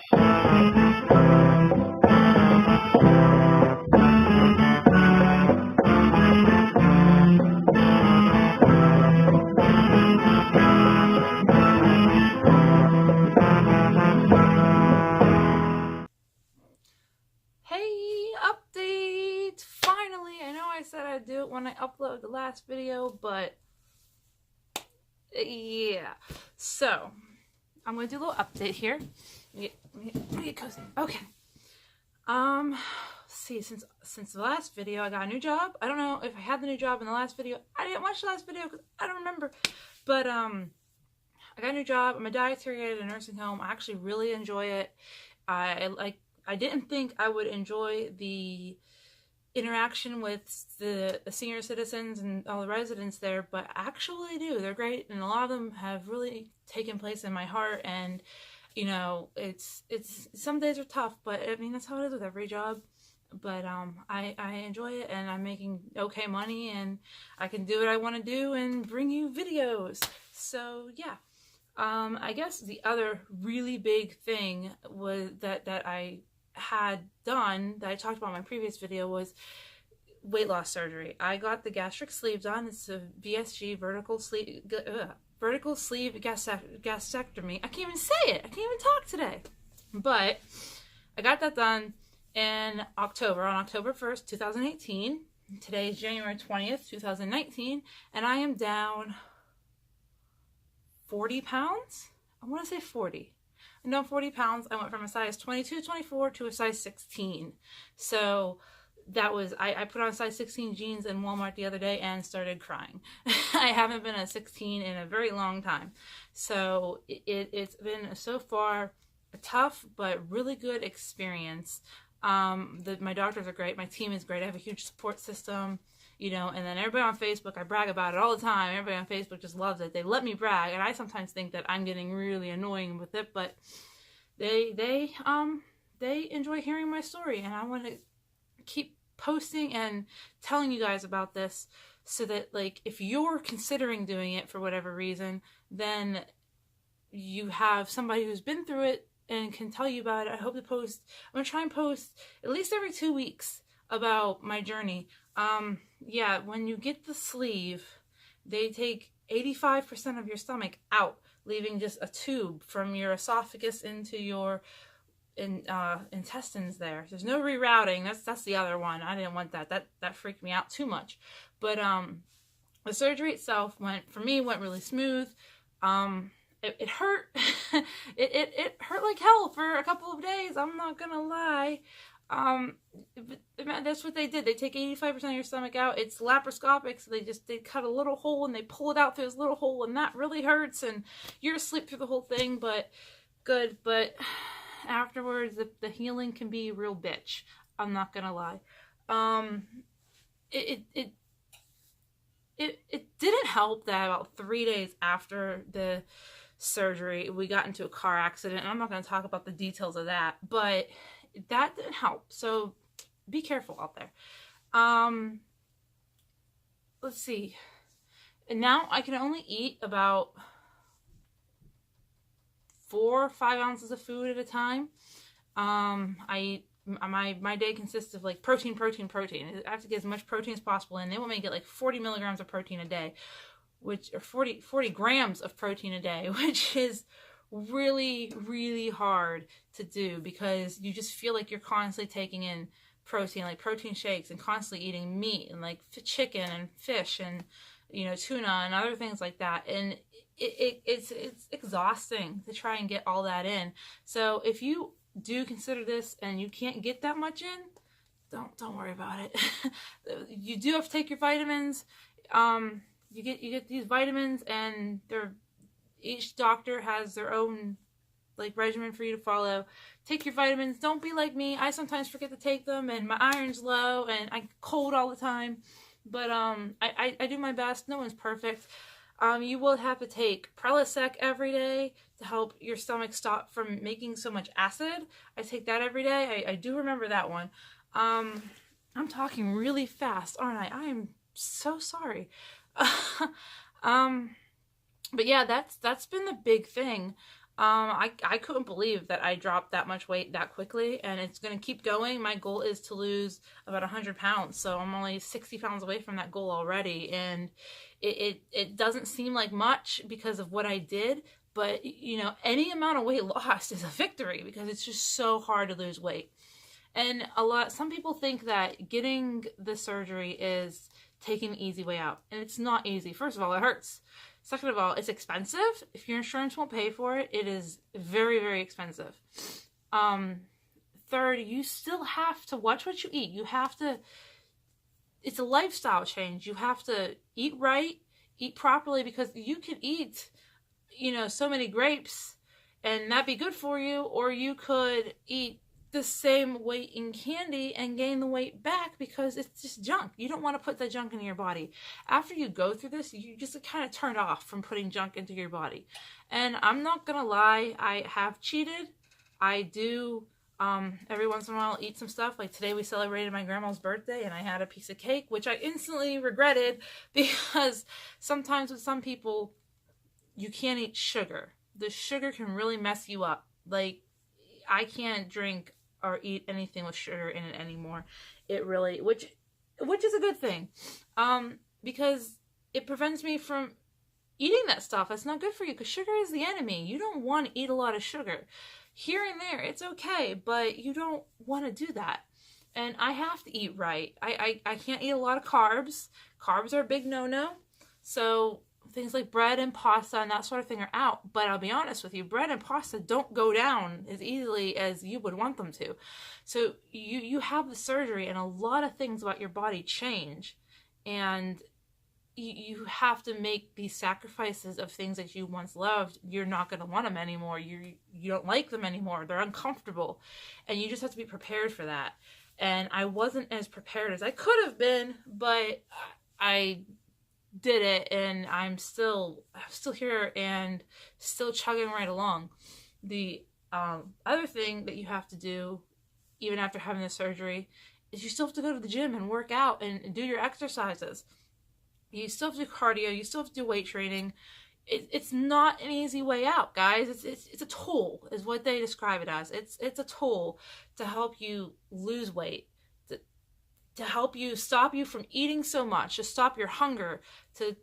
Hey, update! Finally, I know I said I'd do it when I upload the last video, but yeah. So, I'm going to do a little update here. Let me get cozy. Okay. See, since the last video, I got a new job. I don't know if I had the new job in the last video. I didn't watch the last video because I don't remember. But, I got a new job. I'm a dietary at a nursing home. I actually really enjoy it. I didn't think I would enjoy the interaction with the senior citizens and all the residents there, but actually I do. They're great, and a lot of them have really taken place in my heart. And you know, it's some days are tough, but I mean, that's how it is with every job. But I enjoy it, and I'm making okay money, and I can do what I want to do and bring you videos. So yeah. I guess the other really big thing was that I had done, that I talked about in my previous video, was weight loss surgery. I got the gastric sleeve done. It's a VSG, vertical sleeve gastrectomy. I can't even say it. I can't even talk today. But I got that done in October, on October 1st, 2018. Today is January 20th, 2019, and I am down 40 pounds? I want to say 40. I'm down 40 pounds. I went from a size 22, 24 to a size 16. So that was, I put on size 16 jeans in Walmart the other day and started crying. I haven't been a 16 in a very long time. So it's been so far a tough but really good experience. My doctors are great. My team is great. I have a huge support system. You know, and then everybody on Facebook, I brag about it all the time. Everybody on Facebook just loves it. They let me brag, and I sometimes think that I'm getting really annoying with it, but they enjoy hearing my story, and I want to keep posting and telling you guys about this so that, like, if you're considering doing it for whatever reason, then you have somebody who's been through it and can tell you about it. I hope to post, I'm going to try and post at least every 2 weeks about my journey. Yeah, when you get the sleeve, they take 85% of your stomach out, leaving just a tube from your esophagus into your intestines there. There's no rerouting. That's the other one. I didn't want that. That freaked me out too much. But the surgery itself went really smooth. It hurt. it hurt like hell for a couple of days. I'm not gonna lie. But that's what they did. They take 85% of your stomach out. It's laparoscopic, so they cut a little hole and they pull it out through this little hole, and that really hurts, and you're asleep through the whole thing, but good. But afterwards, the healing can be a real bitch. I'm not gonna lie. It didn't help that about 3 days after the surgery, we got into a car accident, and I'm not gonna talk about the details of that, but that didn't help. So be careful out there. Let's see. And now I can only eat about 4 or 5 ounces of food at a time. I eat, my day consists of like protein. I have to get as much protein as possible, and they want me to get like 40 milligrams of protein a day, which are 40 grams of protein a day, which is really, really hard to do because you just feel like you're constantly taking in protein, like protein shakes, and constantly eating meat and like chicken and fish and, you know, tuna and other things like that. And it's exhausting to try and get all that in. So if you do consider this and you can't get that much in, don't worry about it. You do have to take your vitamins. You get these vitamins, and each doctor has their own like regimen for you to follow. Take your vitamins. Don't be like me. I sometimes forget to take them, and my iron's low, and I'm cold all the time. But I do my best. No one's perfect. You will have to take Prilosec every day to help your stomach stop from making so much acid. I take that every day. I do remember that one. I'm talking really fast, aren't I? I am so sorry. But yeah, that's been the big thing. I couldn't believe that I dropped that much weight that quickly, and it's going to keep going. My goal is to lose about 100 pounds, so I'm only 60 pounds away from that goal already, and it doesn't seem like much because of what I did, but, you know, any amount of weight lost is a victory because it's just so hard to lose weight. And some people think that getting the surgery is taking the easy way out, and it's not easy. First of all, it hurts. Second of all, it's expensive. If your insurance won't pay for it, it is very, very expensive. Third, you still have to watch what you eat. You have to, it's a lifestyle change. You have to eat right, eat properly, because you could eat, you know, so many grapes and that be good for you, or you could eat the same weight in candy and gain the weight back because it's just junk. You don't want to put that junk into your body. After you go through this, you just kind of turn off from putting junk into your body. And I'm not gonna lie, I have cheated. I do every once in a while eat some stuff. Like today we celebrated my grandma's birthday and I had a piece of cake, which I instantly regretted because sometimes with some people you can't eat sugar. The sugar can really mess you up. Like, I can't drink or eat anything with sugar in it anymore. It really, which is a good thing, because it prevents me from eating that stuff. That's not good for you, because sugar is the enemy. You don't want to eat a lot of sugar. Here and there, it's okay, but you don't want to do that. And I have to eat right. I can't eat a lot of carbs. Carbs are a big no-no. So things like bread and pasta and that sort of thing are out. But I'll be honest with you, bread and pasta don't go down as easily as you would want them to. So you have the surgery and a lot of things about your body change. And you have to make these sacrifices of things that you once loved. You're not going to want them anymore. You don't like them anymore. They're uncomfortable. And you just have to be prepared for that. And I wasn't as prepared as I could have been, but I did it, and I'm still here and still chugging right along. The other thing that you have to do, even after having the surgery, is you still have to go to the gym and work out and do your exercises. You still have to do cardio. You still have to do weight training. It's not an easy way out, guys. It's a tool, is what they describe it as. It's a tool to help you lose weight, to help you stop you from eating so much, to stop your hunger, to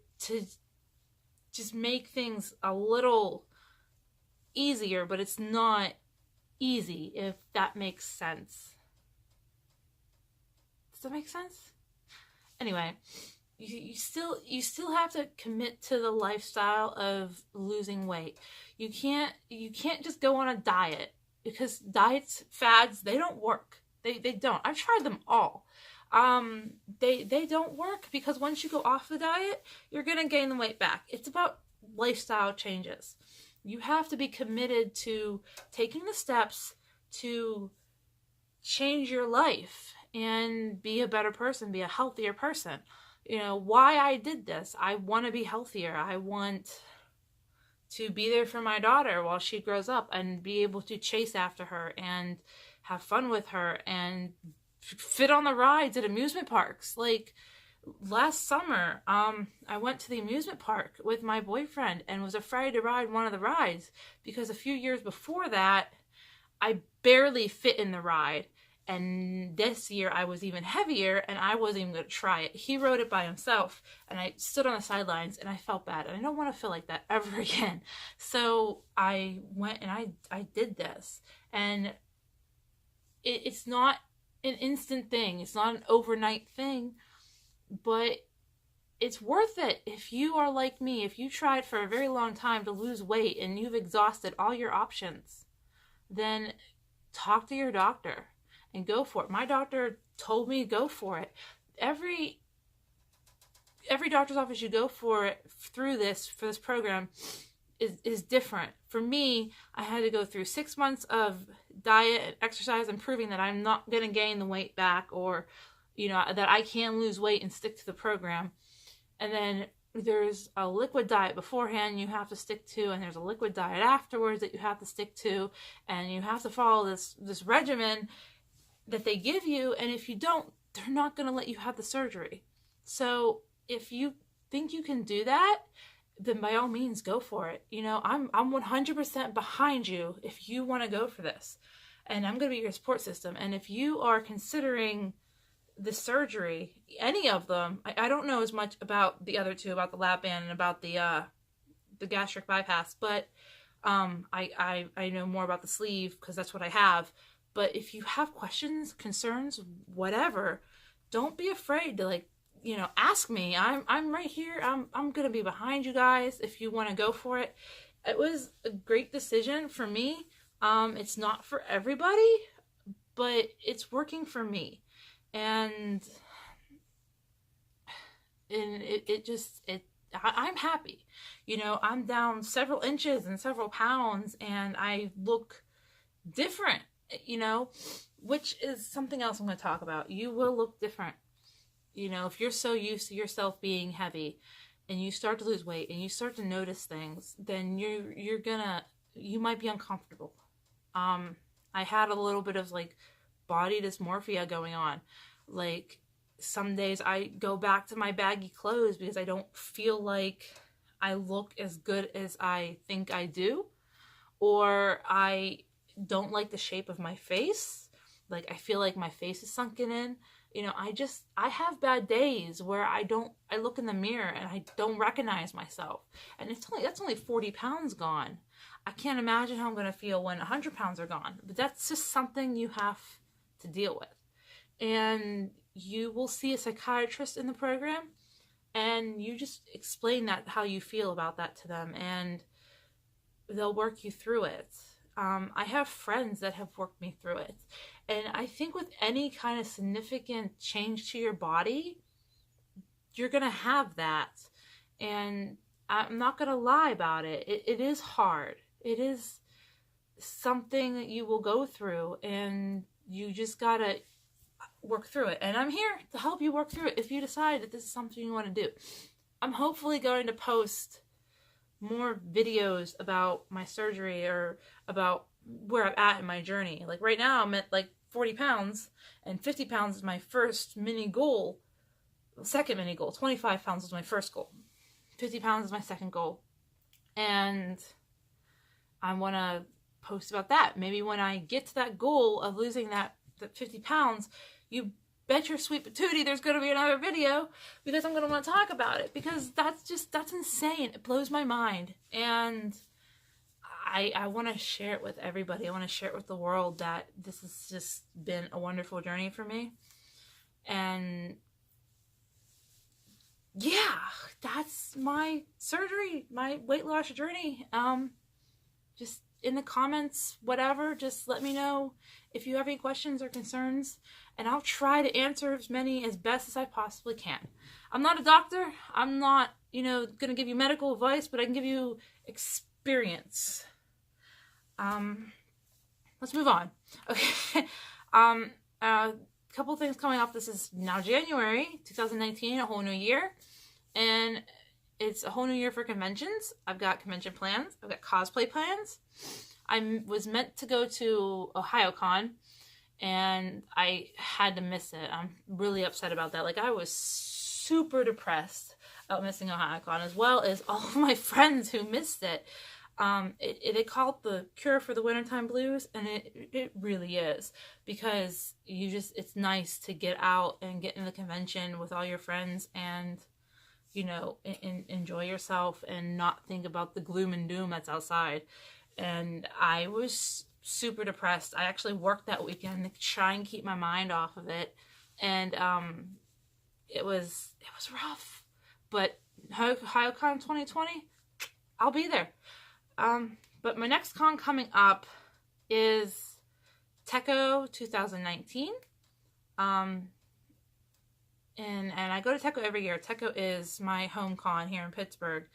just make things a little easier, but it's not easy, if that makes sense. Does that make sense? Anyway, you still have to commit to the lifestyle of losing weight. You can't just go on a diet, because diets, fads, they don't work. They don't. I've tried them all. They don't work, because once you go off the diet, you're going to gain the weight back. It's about lifestyle changes. You have to be committed to taking the steps to change your life and be a better person, be a healthier person. You know, why I did this. I want to be healthier. I want to be there for my daughter while she grows up and be able to chase after her and have fun with her and fit on the rides at amusement parks. Like last summer, I went to the amusement park with my boyfriend and was afraid to ride one of the rides because a few years before that, I barely fit in the ride. And this year I was even heavier and I wasn't even going to try it. He rode it by himself and I stood on the sidelines and I felt bad. And I don't want to feel like that ever again. So I went and I did this. And it's not an instant thing. It's not an overnight thing. But it's worth it. If you are like me, if you tried for a very long time to lose weight and you've exhausted all your options, then talk to your doctor. And go for it. My doctor told me go for it. Every doctor's office you go for it for this program is different. For me, I had to go through 6 months of diet and exercise and proving that I'm not going to gain the weight back, or that I can lose weight and stick to the program. And then there's a liquid diet beforehand you have to stick to, and there's a liquid diet afterwards that you have to stick to, and you have to follow this regimen that they give you, and if you don't, they're not going to let you have the surgery. So if you think you can do that, then by all means go for it. You know, I'm 100% behind you if you want to go for this. And I'm going to be your support system. And if you are considering the surgery, any of them, I don't know as much about the other two, about the lap band and about the gastric bypass, but I know more about the sleeve because that's what I have. But if you have questions, concerns, whatever, don't be afraid to, like, you know, ask me. I'm right here. I'm gonna be behind you guys if you want to go for it. It was a great decision for me. It's not for everybody, but it's working for me, and I'm happy. You know, I'm down several inches and several pounds, and I look different, you know, which is something else I'm going to talk about. You will look different. You know, if you're so used to yourself being heavy and you start to lose weight and you start to notice things, then you might be uncomfortable. I had a little bit of like body dysmorphia going on. Like, some days I go back to my baggy clothes because I don't feel like I look as good as I think I do, or I don't like the shape of my face. Like, I feel like my face is sunken in. You know, I have bad days where I look in the mirror and I don't recognize myself. And that's only 40 pounds gone. I can't imagine how I'm going to feel when 100 pounds are gone. But that's just something you have to deal with. And you will see a psychiatrist in the program, and you just explain how you feel about that to them, and they'll work you through it. I have friends that have worked me through it. And I think with any kind of significant change to your body, you're going to have that. And I'm not going to lie about it. It is hard. It is something that you will go through, and you just got to work through it. And I'm here to help you work through it if you decide that this is something you want to do. I'm hopefully going to post more videos about my surgery or about where I'm at in my journey. Like, right now I'm at like 40 pounds, and 50 pounds is my first mini goal. Second mini goal. 25 pounds was my first goal. 50 pounds is my second goal. And I want to post about that. Maybe when I get to that goal of losing that 50 pounds, you bet your sweet patootie there's going to be another video, because I'm going to want to talk about it, because that's insane. It blows my mind. And I want to share it with everybody. I want to share it with the world that this has just been a wonderful journey for me. And yeah, that's my surgery, my weight loss journey. Just in the comments, whatever, just let me know if you have any questions or concerns, and I'll try to answer as best as I possibly can. I'm not a doctor. I'm not, going to give you medical advice, but I can give you experience. Let's move on. Okay. A couple things coming up. This is now January 2019, a whole new year, and it's a whole new year for conventions. I've got convention plans. I've got cosplay plans. I was meant to go to OhioCon, and I had to miss it. I'm really upset about that. Like, I was super depressed about missing OhioCon, as well as all of my friends who missed it. They call it the cure for the wintertime blues, and it really is, because it's nice to get out and get in the convention with all your friends and enjoy yourself and not think about the gloom and doom that's outside. And I was super depressed. I actually worked that weekend to try and keep my mind off of it. And it was rough. But OhioCon 2020, I'll be there. But my next con coming up is Techo 2019. And I go to Techo every year. Techo is my home con here in Pittsburgh.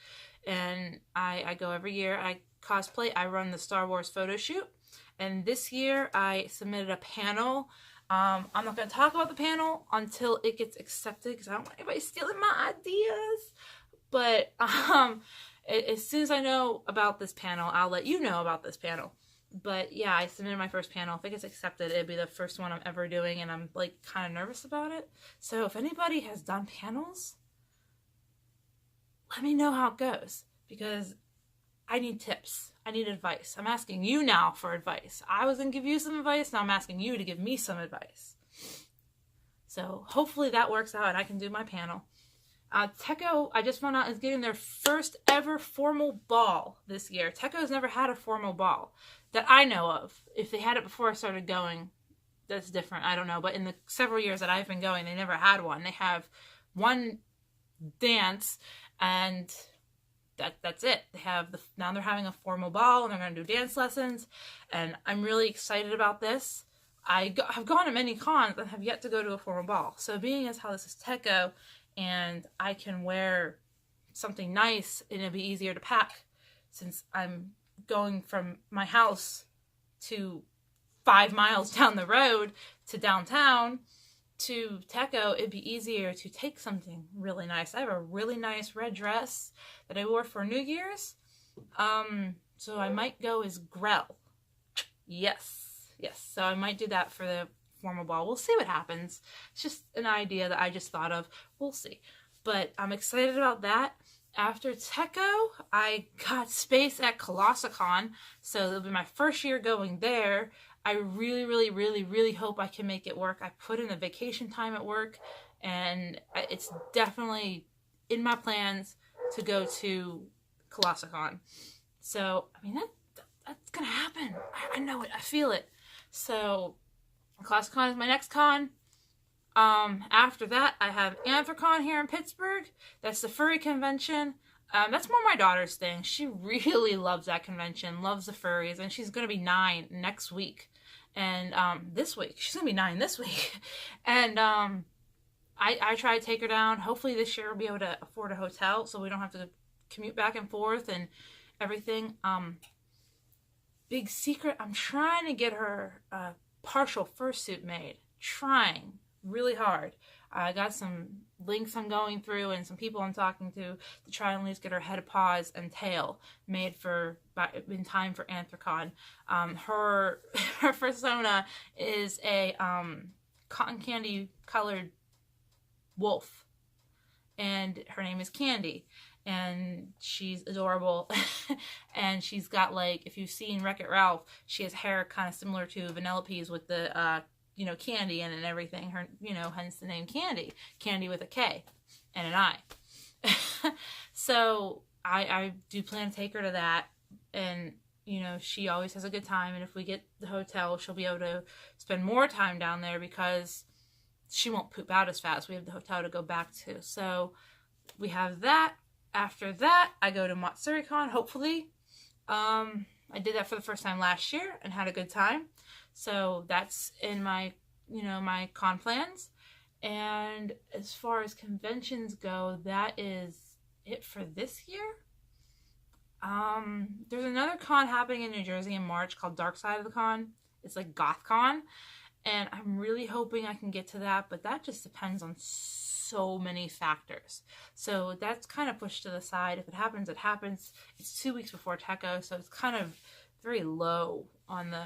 And I go every year. I cosplay. I run the Star Wars photo shoot. And this year I submitted a panel. I'm not going to talk about the panel until it gets accepted, because I don't want anybody stealing my ideas. But as soon as I know about this panel, I'll let you know about this panel. But yeah, I submitted my first panel. If it gets accepted, it'd be the first one I'm ever doing, and I'm like kind of nervous about it. So if anybody has done panels, let me know how it goes. because I need tips. I need advice. I'm asking you now for advice. I was going to give you some advice. Now I'm asking you to give me some advice. So hopefully that works out and I can do my panel. Techo, I just found out, is getting their first ever formal ball this year. Techo's never had a formal ball that I know of. If they had it before I started going, that's different. I don't know. But in the several years that I've been going, they never had one. They have one dance and that's it. They have now they're having a formal ball and they're going to do dance lessons. And I'm really excited about this. I've gone to many cons and have yet to go to a formal ball. So being as how this is Techo, and I can wear something nice and it'll be easier to pack since I'm going from my house to 5 miles down the road to downtown to Techo, it'd be easier to take something really nice. I have a really nice red dress that I wore for New Year's. So I might go as Grell. Yes. So I might do that for the formal ball. We'll see what happens. It's just an idea that I just thought of. We'll see. But I'm excited about that. After Techo, I got space at Colossicon, so it'll be my first year going there. I really hope I can make it work. I put in the vacation time at work, and it's definitely in my plans to go to Colossicon. So, I mean, that's gonna happen. I know it. I feel it. So, Colossicon is my next con. After that, I have Anthrocon here in Pittsburgh. That's the furry convention. That's more my daughter's thing. She really loves that convention, loves the furries, and she's going to be 9 next week. And this week. She's going to be 9 this week. And I try to take her down. Hopefully this year we'll be able to afford a hotel so we don't have to commute back and forth and everything. Big secret, I'm trying to get her a partial fursuit made. Trying really hard. I got some links I'm going through and some people I'm talking to try and at least get her head, paws, and tail made in time for Anthrocon. Her persona is a cotton candy colored wolf, and her name is Candy, and she's adorable. And she's got, like, if you've seen Wreck-It Ralph, she has hair kind of similar to Vanellope's with the candy in it and everything. Her, hence the name Candy. Candy with a K and an I. So I do plan to take her to that, and she always has a good time, and if we get the hotel, she'll be able to spend more time down there because she won't poop out as fast. We have the hotel to go back to. So we have that. After that, I go to MatsuriCon, hopefully. I did that for the first time last year and had a good time. So that's in my, my con plans. And as far as conventions go, that is it for this year. There's another con happening in New Jersey in March called Dark Side of the Con. It's like GothCon. And I'm really hoping I can get to that, but that just depends on so many factors. So that's kind of pushed to the side. If it happens, it happens. It's 2 weeks before Techo, so it's kind of very low on the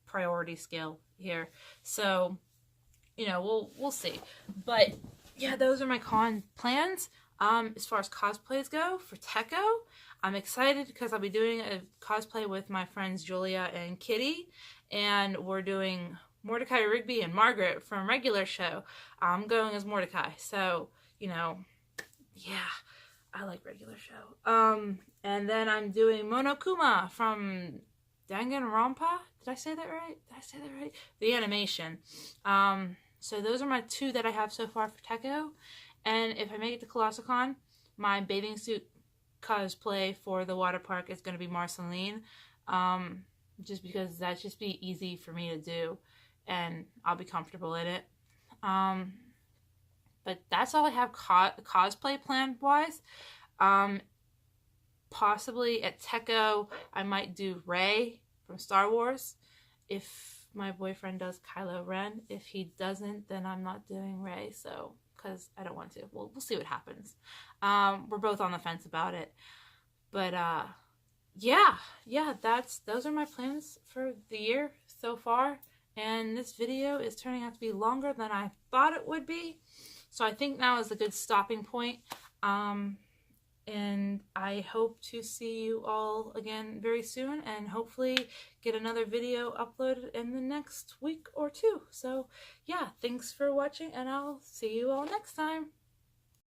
priority scale here. So, we'll see. But yeah, those are my con plans. As far as cosplays go for Techo, I'm excited because I'll be doing a cosplay with my friends Julia and Kitty, and we're doing Mordecai Rigby and Margaret from regular show. I'm going as Mordecai, so yeah, I like regular show. And then I'm doing Monokuma from Danganronpa. Did I say that right? The animation. So those are my 2 that I have so far for Techo. And if I make it to Colossicon, my bathing suit cosplay for the water park is going to be Marceline. Just because that'd just be easy for me to do, and I'll be comfortable in it. But that's all I have cosplay plan-wise. Possibly at Techo, I might do Rey from Star Wars. If my boyfriend does Kylo Ren. If he doesn't, then I'm not doing Rey, so, because I don't want to. We'll see what happens. We're both on the fence about it. But, yeah, those are my plans for the year so far. And this video is turning out to be longer than I thought it would be. So I think now is a good stopping point. And I hope to see you all again very soon, and hopefully get another video uploaded in the next week or two. So yeah, thanks for watching, and I'll see you all next time.